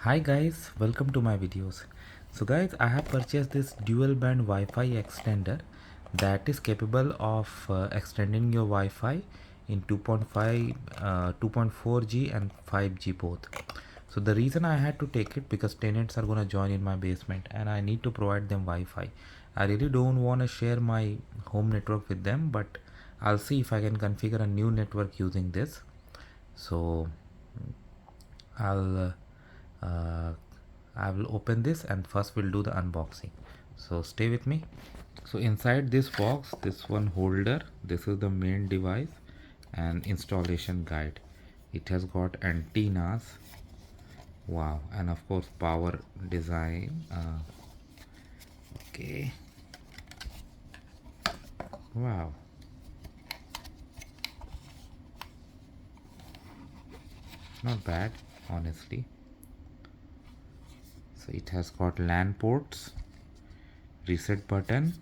Hi guys, welcome to my videos. So guys, I have purchased this dual band Wi-Fi extender that is capable of extending your Wi-Fi in 2.5, 2.4G and 5G both. So the reason I had to take it because tenants are gonna join in my basement and I need to provide them Wi-Fi. I really don't want to share my home network with them, but I'll see if I can configure a new network using this. So I'll uh, I will open this and first we'll do the unboxing, so stay with me. So inside this box, this one holder, this is the main device and installation guide. It has got antennas, wow, and of course power design. Okay, wow, not bad honestly. So it has got LAN ports, reset button.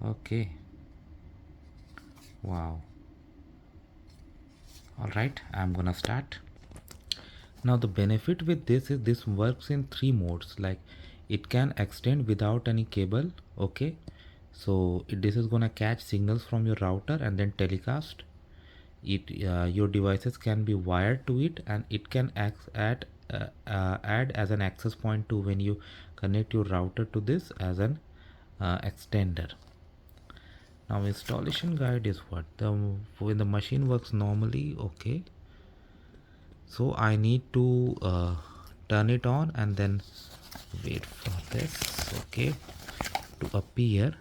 Okay, wow. All right, I'm gonna start. Now the benefit with this is this works in three modes. Like it can extend without any cable. Okay, so this is gonna catch signals from your router and then telecast it. Your devices can be wired to it, and it can add as an access point to when you connect your router to this as an extender. Now installation guide is what the when the machine works normally. Okay, so I need to turn it on and then wait for this, okay, to appear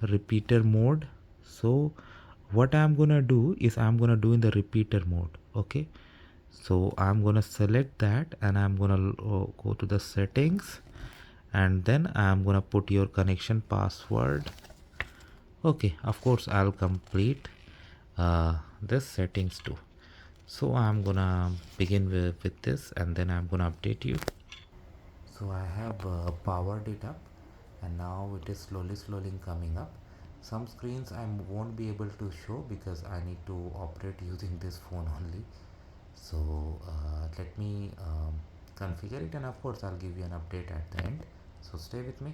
repeater mode. So what I'm gonna do is I'm gonna do in the repeater mode. Okay, so I'm gonna select that and I'm gonna go to the settings, and then I'm gonna put your connection password. Okay, of course I'll complete this settings too. So I'm gonna begin with this and then I'm gonna update you. So I have powered it up and now it is slowly coming up. Some screens I won't be able to show because I need to operate using this phone only. So let me configure it, and of course I'll give you an update at the end, so stay with me.